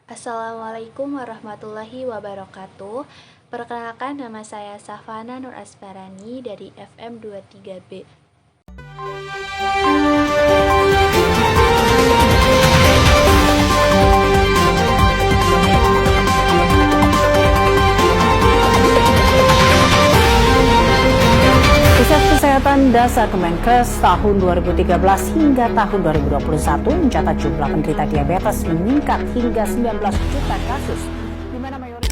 Assalamualaikum warahmatullahi wabarakatuh. Perkenalkan, nama saya Safana Nur Asparani dari FM 23B. Riset Kesehatan Dasar Kemenkes tahun 2013 hingga tahun 2021 mencatat jumlah penderita diabetes meningkat hingga 19 juta kasus, di mana mayoritas.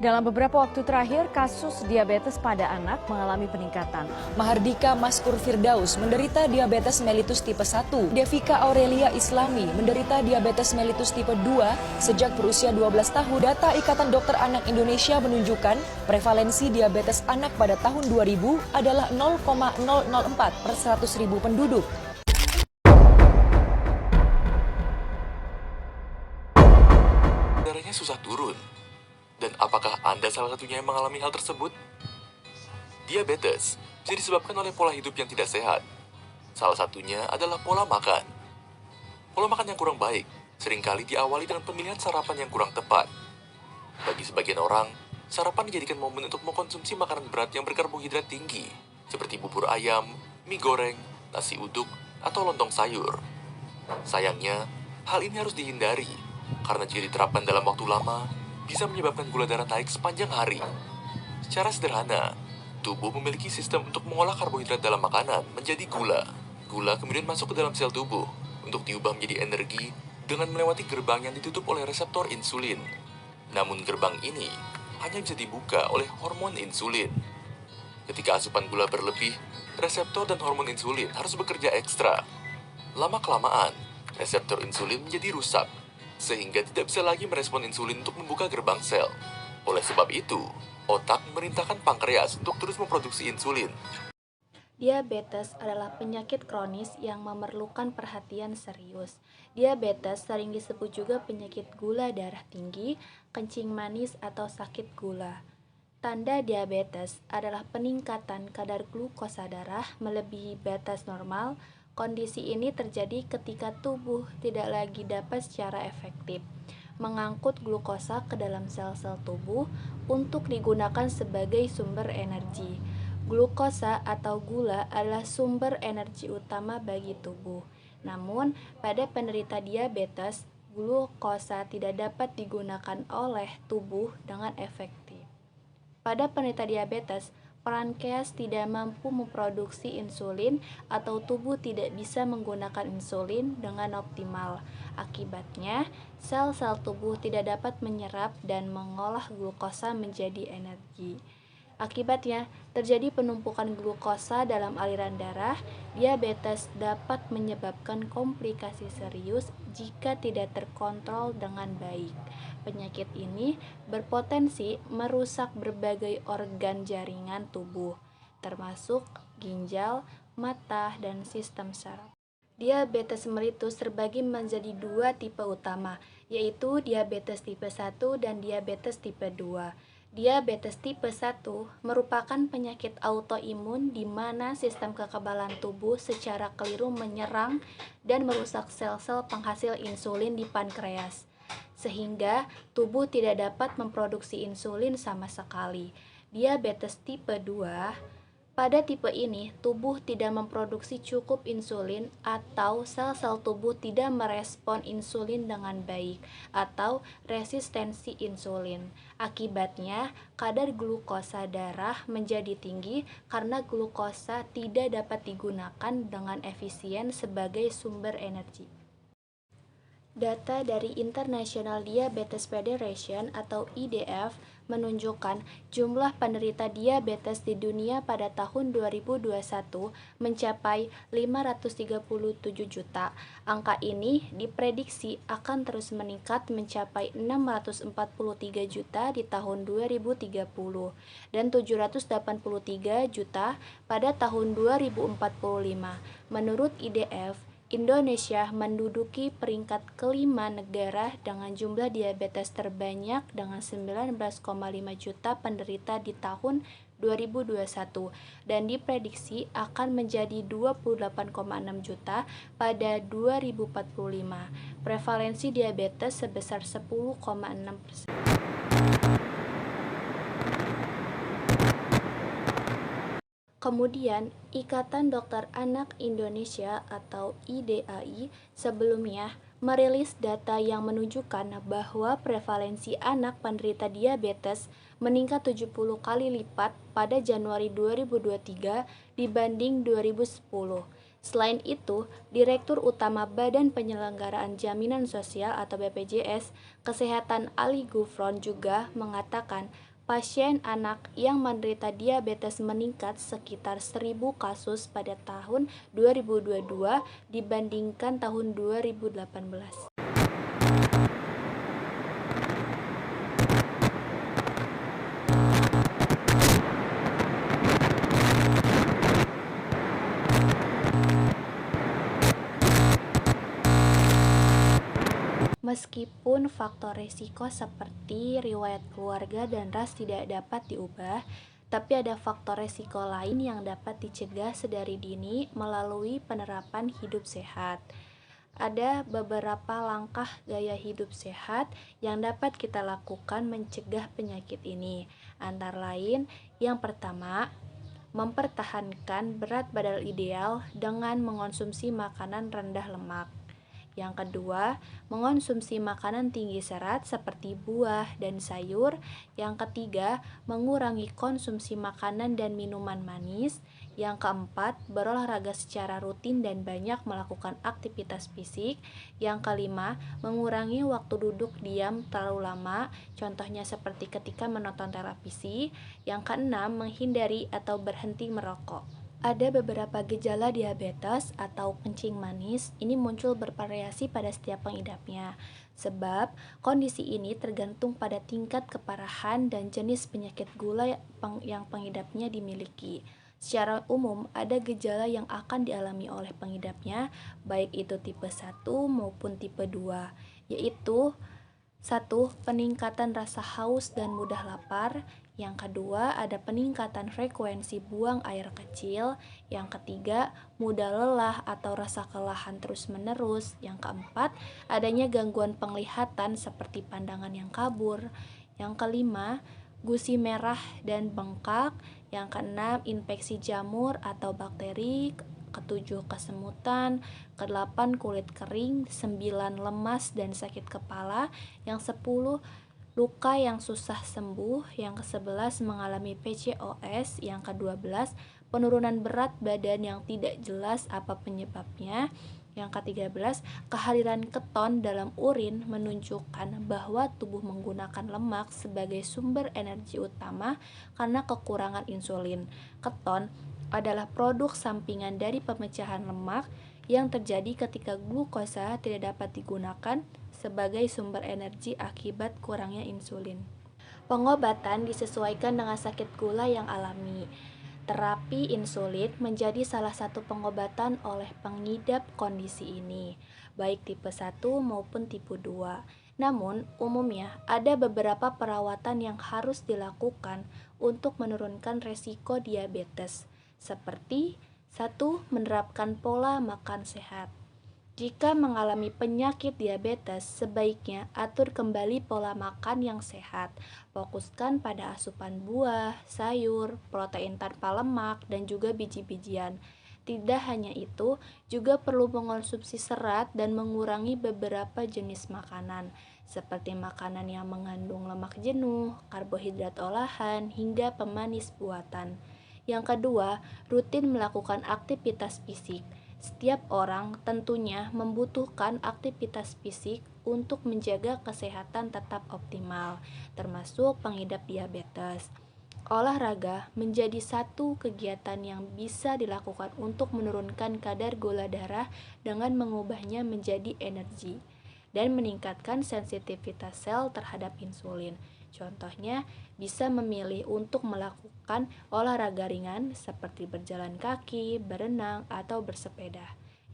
Dalam beberapa waktu terakhir, kasus diabetes pada anak mengalami peningkatan. Mahardika Maskur Firdaus menderita diabetes mellitus tipe 1. Devika Aurelia Islami menderita diabetes mellitus tipe 2 sejak berusia 12 tahun. Data Ikatan Dokter Anak Indonesia menunjukkan prevalensi diabetes anak pada tahun 2000 adalah 0,004 per 100.000 penduduk. Darahnya susah turun. Dan apakah Anda salah satunya yang mengalami hal tersebut? Diabetes bisa disebabkan oleh pola hidup yang tidak sehat. Salah satunya adalah pola makan. Pola makan yang kurang baik seringkali diawali dengan pemilihan sarapan yang kurang tepat. Bagi sebagian orang, sarapan dijadikan momen untuk mengkonsumsi makanan berat yang berkarbohidrat tinggi, seperti bubur ayam, mie goreng, nasi uduk, atau lontong sayur. Sayangnya, hal ini harus dihindari, karena jika diterapkan dalam waktu lama, bisa menyebabkan gula darah naik sepanjang hari. Secara sederhana, tubuh memiliki sistem untuk mengolah karbohidrat dalam makanan menjadi gula. Gula kemudian masuk ke dalam sel tubuh untuk diubah menjadi energi dengan melewati gerbang yang ditutup oleh reseptor insulin. Namun gerbang ini hanya bisa dibuka oleh hormon insulin. Ketika asupan gula berlebih, reseptor dan hormon insulin harus bekerja ekstra. Lama-kelamaan, reseptor insulin menjadi rusak, sehingga tidak bisa lagi merespon insulin untuk membuka gerbang sel. Oleh sebab itu, otak memerintahkan pankreas untuk terus memproduksi insulin. Diabetes adalah penyakit kronis yang memerlukan perhatian serius. Diabetes sering disebut juga penyakit gula darah tinggi, kencing manis, atau sakit gula. Tanda diabetes adalah peningkatan kadar glukosa darah melebihi batas normal. Kondisi ini terjadi ketika tubuh tidak lagi dapat secara efektif mengangkut glukosa ke dalam sel-sel tubuh untuk digunakan sebagai sumber energi. Glukosa atau gula adalah sumber energi utama bagi tubuh. Namun, pada penderita diabetes, glukosa tidak dapat digunakan oleh tubuh dengan efektif. Pada penderita diabetes, pankreas tidak mampu memproduksi insulin atau tubuh tidak bisa menggunakan insulin dengan optimal. Akibatnya, sel-sel tubuh tidak dapat menyerap dan mengolah glukosa menjadi energi. Akibatnya, terjadi penumpukan glukosa dalam aliran darah. Diabetes dapat menyebabkan komplikasi serius jika tidak terkontrol dengan baik. Penyakit ini berpotensi merusak berbagai organ jaringan tubuh, termasuk ginjal, mata, dan sistem saraf. Diabetes mellitus terbagi menjadi dua tipe utama, yaitu diabetes tipe 1 dan diabetes tipe 2. Diabetes tipe 1 merupakan penyakit autoimun di mana sistem kekebalan tubuh secara keliru menyerang dan merusak sel-sel penghasil insulin di pankreas, sehingga tubuh tidak dapat memproduksi insulin sama sekali. Diabetes tipe 2, pada tipe ini, tubuh tidak memproduksi cukup insulin atau sel-sel tubuh tidak merespon insulin dengan baik atau resistensi insulin. Akibatnya, kadar glukosa darah menjadi tinggi karena glukosa tidak dapat digunakan dengan efisien sebagai sumber energi. Data dari International Diabetes Federation atau IDF menunjukkan jumlah penderita diabetes di dunia pada tahun 2021 mencapai 537 juta. Angka ini diprediksi akan terus meningkat mencapai 643 juta di tahun 2030 dan 783 juta pada tahun 2045. Menurut IDF, Indonesia menduduki peringkat kelima negara dengan jumlah diabetes terbanyak dengan 19,5 juta penderita di tahun 2021 dan diprediksi akan menjadi 28,6 juta pada 2045. Prevalensi diabetes sebesar 10,6%. Kemudian, Ikatan Dokter Anak Indonesia atau IDAI sebelumnya merilis data yang menunjukkan bahwa prevalensi anak penderita diabetes meningkat 70 kali lipat pada Januari 2023 dibanding 2010. Selain itu, Direktur Utama Badan Penyelenggaraan Jaminan Sosial atau BPJS Kesehatan Ali Gufron juga mengatakan pasien anak yang menderita diabetes meningkat sekitar 1.000 kasus pada tahun 2022 dibandingkan tahun 2018. Meskipun faktor risiko seperti riwayat keluarga dan ras tidak dapat diubah, tapi ada faktor risiko lain yang dapat dicegah sedari dini melalui penerapan hidup sehat. Ada beberapa langkah gaya hidup sehat yang dapat kita lakukan mencegah penyakit ini. Antara lain, yang pertama, mempertahankan berat badan ideal dengan mengonsumsi makanan rendah lemak. Yang kedua, mengonsumsi makanan tinggi serat seperti buah dan sayur. Yang ketiga, mengurangi konsumsi makanan dan minuman manis. Yang keempat, berolahraga secara rutin dan banyak melakukan aktivitas fisik. Yang kelima, mengurangi waktu duduk diam terlalu lama, contohnya seperti ketika menonton televisi. Yang keenam, menghindari atau berhenti merokok. Ada beberapa gejala diabetes atau kencing manis, ini muncul bervariasi pada setiap pengidapnya. Sebab kondisi ini tergantung pada tingkat keparahan dan jenis penyakit gula yang pengidapnya dimiliki. Secara umum, ada gejala yang akan dialami oleh pengidapnya, baik itu tipe 1 maupun tipe 2, yaitu 1. Peningkatan rasa haus dan mudah lapar. Yang kedua, ada peningkatan frekuensi buang air kecil. Yang ketiga, mudah lelah atau rasa kelelahan terus-menerus. Yang keempat, adanya gangguan penglihatan seperti pandangan yang kabur. Yang kelima, gusi merah dan bengkak. Yang keenam, infeksi jamur atau bakteri. Ketujuh, kesemutan. Kedelapan, kulit kering. 9, lemas dan sakit kepala. Yang 10, luka yang susah sembuh. Yang ke-11, mengalami PCOS. Yang ke-12, penurunan berat badan yang tidak jelas apa penyebabnya. Yang ke-13, kehadiran keton dalam urin menunjukkan bahwa tubuh menggunakan lemak sebagai sumber energi utama karena kekurangan insulin. Keton adalah produk sampingan dari pemecahan lemak yang terjadi ketika glukosa tidak dapat digunakan sebagai sumber energi akibat kurangnya insulin. Pengobatan disesuaikan dengan sakit gula yang alami. Terapi insulin menjadi salah satu pengobatan oleh pengidap kondisi ini, baik tipe 1 maupun tipe 2. Namun, umumnya ada beberapa perawatan yang harus dilakukan untuk menurunkan resiko diabetes, seperti 1. Menerapkan pola makan sehat. Jika mengalami penyakit diabetes, sebaiknya atur kembali pola makan yang sehat. Fokuskan pada asupan buah, sayur, protein tanpa lemak, dan juga biji-bijian. Tidak hanya itu, juga perlu mengonsumsi serat dan mengurangi beberapa jenis makanan, seperti makanan yang mengandung lemak jenuh, karbohidrat olahan, hingga pemanis buatan. Yang kedua, rutin melakukan aktivitas fisik. Setiap orang tentunya membutuhkan aktivitas fisik untuk menjaga kesehatan tetap optimal, termasuk pengidap diabetes. Olahraga menjadi satu kegiatan yang bisa dilakukan untuk menurunkan kadar gula darah dengan mengubahnya menjadi energi dan meningkatkan sensitivitas sel terhadap insulin. Contohnya, bisa memilih untuk melakukan olahraga ringan seperti berjalan kaki, berenang, atau bersepeda.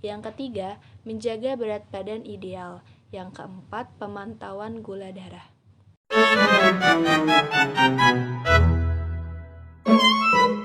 Yang ketiga, menjaga berat badan ideal. Yang keempat, pemantauan gula darah. Thank